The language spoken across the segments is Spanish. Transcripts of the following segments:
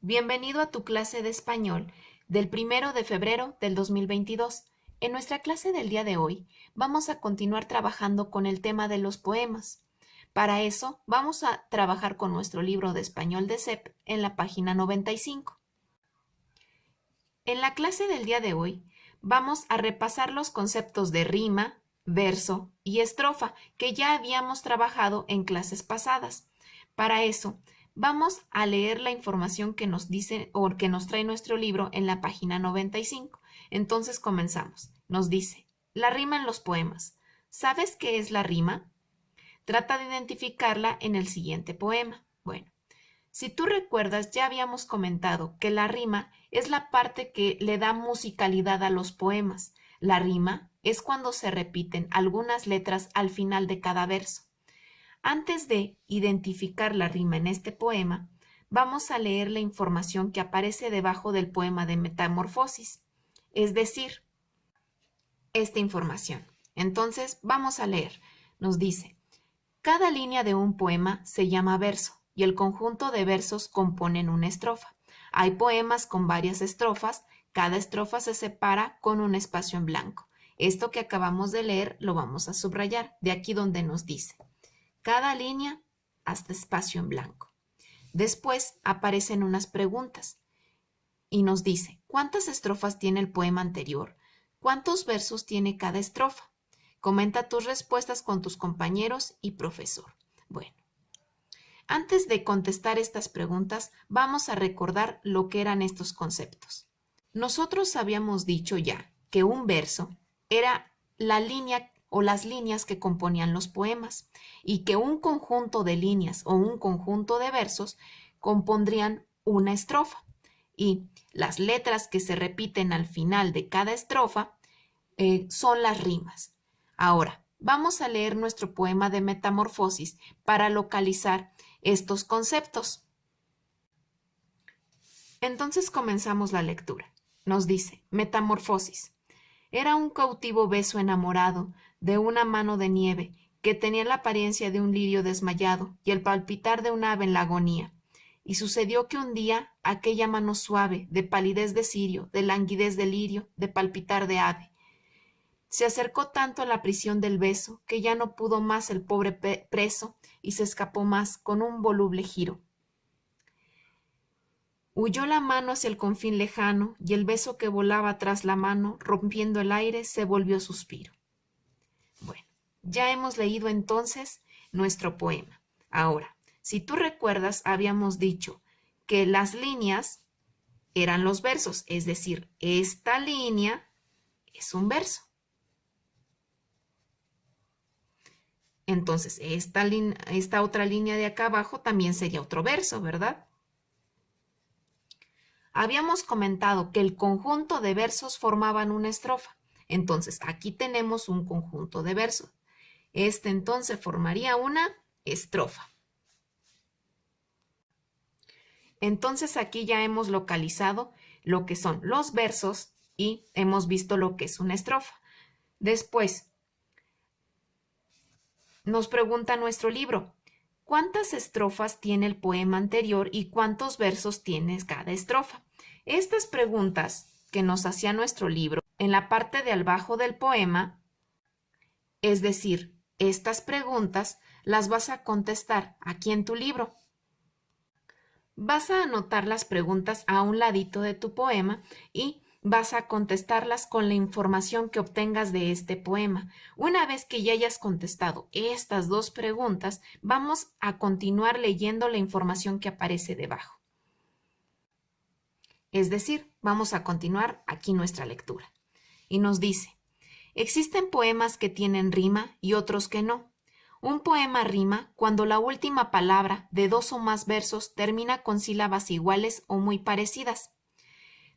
Bienvenido a tu clase de español del 1 de febrero del 2022. En nuestra clase del día de hoy vamos a continuar trabajando con el tema de los poemas. Para eso vamos a trabajar con nuestro libro de español de CEP en la página 95. En la clase del día de hoy vamos a repasar los conceptos de rima, verso y estrofa que ya habíamos trabajado en clases pasadas. Para eso, vamos a leer la información que nos dice o que nos trae nuestro libro en la página 95. Entonces comenzamos. Nos dice, la rima en los poemas. ¿Sabes qué es la rima? Trata de identificarla en el siguiente poema. Bueno, si tú recuerdas, ya habíamos comentado que la rima es la parte que le da musicalidad a los poemas. La rima es cuando se repiten algunas letras al final de cada verso. Antes de identificar la rima en este poema, vamos a leer la información que aparece debajo del poema de Metamorfosis, es decir, esta información. Entonces, vamos a leer. Nos dice, cada línea de un poema se llama verso y el conjunto de versos componen una estrofa. Hay poemas con varias estrofas, cada estrofa se separa con un espacio en blanco. Esto que acabamos de leer lo vamos a subrayar, de aquí donde nos dice. Cada línea hasta espacio en blanco. Después aparecen unas preguntas y nos dice, ¿cuántas estrofas tiene el poema anterior? ¿Cuántos versos tiene cada estrofa? Comenta tus respuestas con tus compañeros y profesor. Bueno, antes de contestar estas preguntas, vamos a recordar lo que eran estos conceptos. Nosotros habíamos dicho ya que un verso era la línea o las líneas que componían los poemas y que un conjunto de líneas o un conjunto de versos compondrían una estrofa y las letras que se repiten al final de cada estrofa son las rimas. Ahora, vamos a leer nuestro poema de Metamorfosis para localizar estos conceptos. Entonces comenzamos la lectura. Nos dice, Metamorfosis. Era un cautivo beso enamorado de una mano de nieve que tenía la apariencia de un lirio desmayado y el palpitar de un ave en la agonía. Y sucedió que un día aquella mano suave, de palidez de cirio, de languidez de lirio, de palpitar de ave, se acercó tanto a la prisión del beso que ya no pudo más el pobre preso y se escapó más con un voluble giro. Huyó la mano hacia el confín lejano y el beso que volaba tras la mano, rompiendo el aire, se volvió suspiro. Bueno, ya hemos leído entonces nuestro poema. Ahora, si tú recuerdas, habíamos dicho que las líneas eran los versos, es decir, esta línea es un verso. Entonces, esta otra línea de acá abajo también sería otro verso, ¿verdad? Habíamos comentado que el conjunto de versos formaban una estrofa. Entonces, aquí tenemos un conjunto de versos. Este entonces formaría una estrofa. Entonces, aquí ya hemos localizado lo que son los versos y hemos visto lo que es una estrofa. Después, nos pregunta nuestro libro, ¿cuántas estrofas tiene el poema anterior y cuántos versos tiene cada estrofa? Estas preguntas que nos hacía nuestro libro en la parte de abajo del poema, es decir, estas preguntas las vas a contestar aquí en tu libro. Vas a anotar las preguntas a un ladito de tu poema y vas a contestarlas con la información que obtengas de este poema. Una vez que ya hayas contestado estas dos preguntas, vamos a continuar leyendo la información que aparece debajo. Es decir, vamos a continuar aquí nuestra lectura. Y nos dice, existen poemas que tienen rima y otros que no. Un poema rima cuando la última palabra de dos o más versos termina con sílabas iguales o muy parecidas.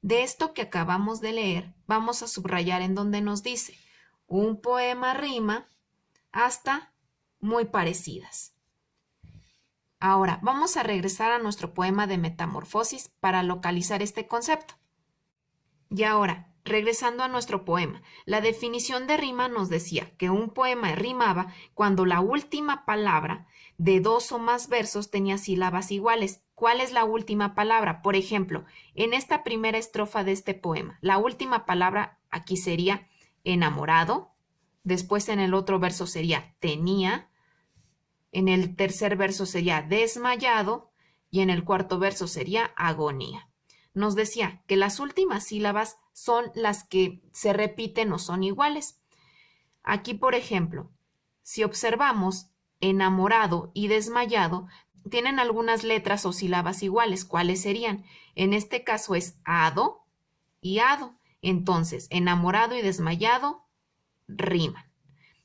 De esto que acabamos de leer, vamos a subrayar en donde nos dice, un poema rima hasta muy parecidas. Ahora, vamos a regresar a nuestro poema de Metamorfosis para localizar este concepto. Y ahora, regresando a nuestro poema, la definición de rima nos decía que un poema rimaba cuando la última palabra de dos o más versos tenía sílabas iguales. ¿Cuál es la última palabra? Por ejemplo, en esta primera estrofa de este poema, la última palabra aquí sería enamorado, después en el otro verso sería tenía, en el tercer verso sería desmayado y en el cuarto verso sería agonía. Nos decía que las últimas sílabas son las que se repiten o son iguales. Aquí, por ejemplo, si observamos enamorado y desmayado, tienen algunas letras o sílabas iguales. ¿Cuáles serían? En este caso es ado y ado. Entonces, enamorado y desmayado riman.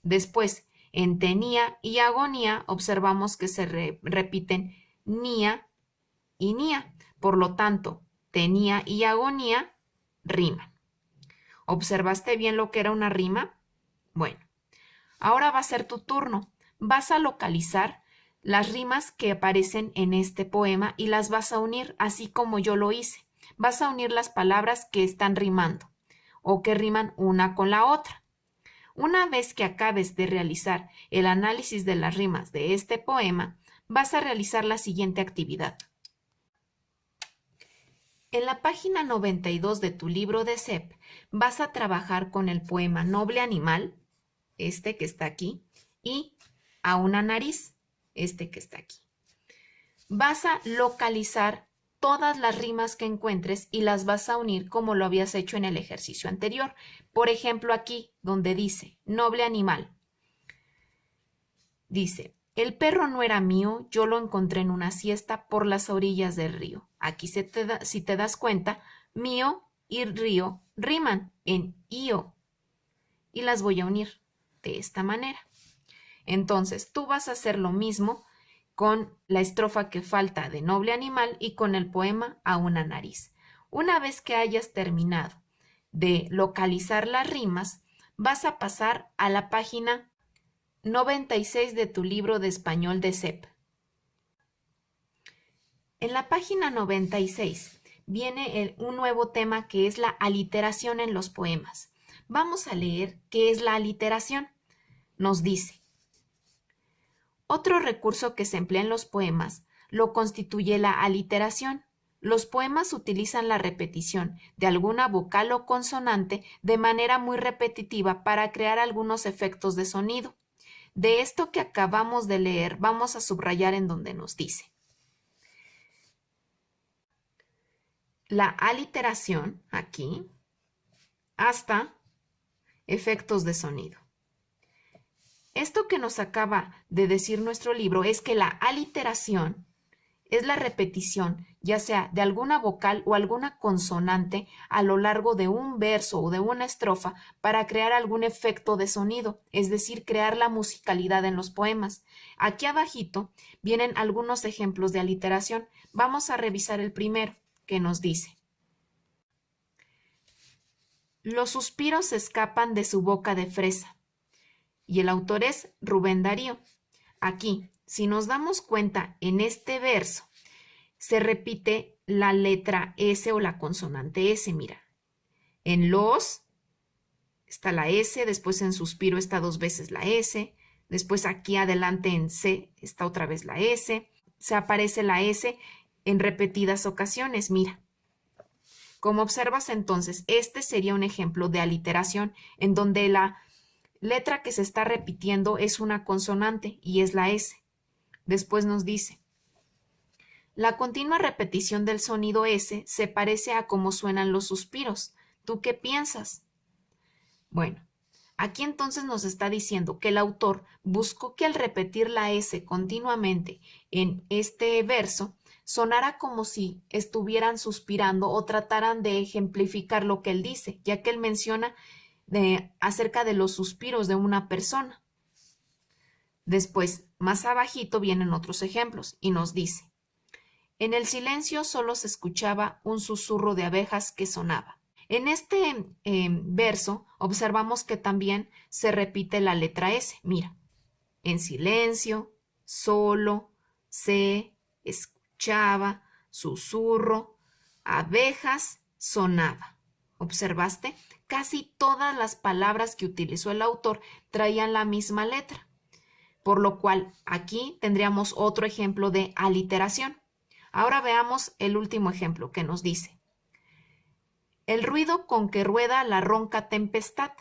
Después, en tenía y agonía, observamos que se repiten nia y nia. Por lo tanto, tenía y agonía riman. ¿Observaste bien lo que era una rima? Bueno, ahora va a ser tu turno. Vas a localizar las rimas que aparecen en este poema y las vas a unir así como yo lo hice. Vas a unir las palabras que están rimando o que riman una con la otra. Una vez que acabes de realizar el análisis de las rimas de este poema, vas a realizar la siguiente actividad. En la página 92 de tu libro de SEP vas a trabajar con el poema Noble Animal, este que está aquí, y A una nariz, este que está aquí. Vas a localizar todas las rimas que encuentres y las vas a unir como lo habías hecho en el ejercicio anterior. Por ejemplo, aquí donde dice Noble Animal, dice: el perro no era mío, yo lo encontré en una siesta por las orillas del río. Aquí si te das cuenta, mío y río riman en ío y las voy a unir de esta manera. Entonces tú vas a hacer lo mismo con la estrofa que falta de Noble Animal y con el poema A una nariz. Una vez que hayas terminado de localizar las rimas, vas a pasar a la página 96 de tu libro de español de SEP. En la página 96 viene un nuevo tema que es la aliteración en los poemas. Vamos a leer qué es la aliteración. Nos dice: otro recurso que se emplea en los poemas lo constituye la aliteración. Los poemas utilizan la repetición de alguna vocal o consonante de manera muy repetitiva para crear algunos efectos de sonido. De esto que acabamos de leer, vamos a subrayar en donde nos dice: la aliteración, aquí, hasta efectos de sonido. Esto que nos acaba de decir nuestro libro es que la aliteración es la repetición, ya sea de alguna vocal o alguna consonante a lo largo de un verso o de una estrofa para crear algún efecto de sonido, es decir, crear la musicalidad en los poemas. Aquí abajito vienen algunos ejemplos de aliteración. Vamos a revisar el primero, que nos dice: los suspiros escapan de su boca de fresa. Y el autor es Rubén Darío. Aquí, si nos damos cuenta, en este verso se repite la letra S o la consonante S. Mira, en los está la S, después en suspiro está dos veces la S, después aquí adelante en C está otra vez la S, se aparece la S en repetidas ocasiones. Mira, como observas entonces, este sería un ejemplo de aliteración en donde la letra que se está repitiendo es una consonante y es la S. Después nos dice: la continua repetición del sonido S se parece a cómo suenan los suspiros. ¿Tú qué piensas? Bueno, aquí entonces nos está diciendo que el autor buscó que al repetir la S continuamente en este verso sonara como si estuvieran suspirando o trataran de ejemplificar lo que él dice, ya que él menciona acerca de los suspiros de una persona. Después, más abajito vienen otros ejemplos y nos dice: en el silencio solo se escuchaba un susurro de abejas que sonaba. En este verso observamos que también se repite la letra S. Mira, en silencio, solo, se escuchaba, susurro, abejas sonaba. ¿Observaste? Casi todas las palabras que utilizó el autor traían la misma letra, por lo cual aquí tendríamos otro ejemplo de aliteración. Ahora veamos el último ejemplo que nos dice: el ruido con que rueda la ronca tempestad.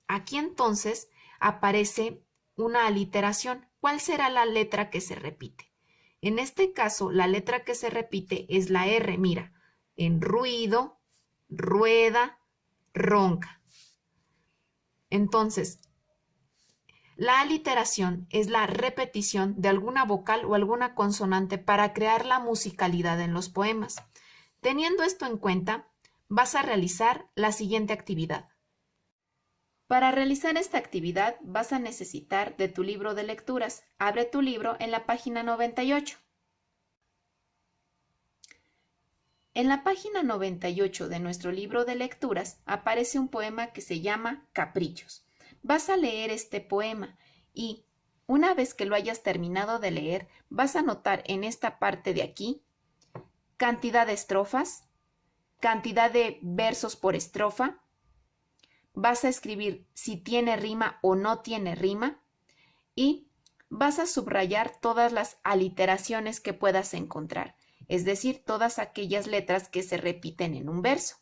Aquí entonces aparece una aliteración. ¿Cuál será la letra que se repite? En este caso, la letra que se repite es la R. Mira, en ruido, rueda, ronca. Entonces, la aliteración es la repetición de alguna vocal o alguna consonante para crear la musicalidad en los poemas. Teniendo esto en cuenta, vas a realizar la siguiente actividad. Para realizar esta actividad vas a necesitar de tu libro de lecturas. Abre tu libro en la página 98. En la página 98 de nuestro libro de lecturas aparece un poema que se llama Caprichos. Vas a leer este poema y una vez que lo hayas terminado de leer, vas a anotar en esta parte de aquí cantidad de estrofas, cantidad de versos por estrofa. Vas a escribir si tiene rima o no tiene rima y vas a subrayar todas las aliteraciones que puedas encontrar, es decir, todas aquellas letras que se repiten en un verso.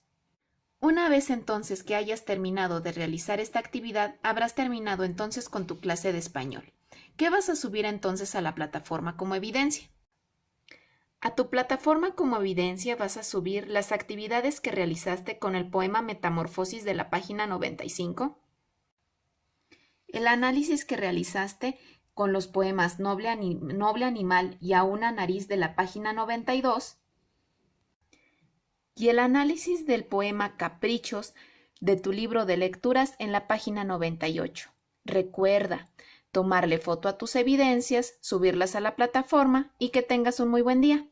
Una vez entonces que hayas terminado de realizar esta actividad, habrás terminado entonces con tu clase de español. ¿Qué vas a subir entonces a la plataforma como evidencia? A tu plataforma como evidencia vas a subir las actividades que realizaste con el poema Metamorfosis de la página 95, el análisis que realizaste con los poemas Noble Animal y A una nariz de la página 92 y el análisis del poema Caprichos de tu libro de lecturas en la página 98. Recuerda tomarle foto a tus evidencias, subirlas a la plataforma y que tengas un muy buen día.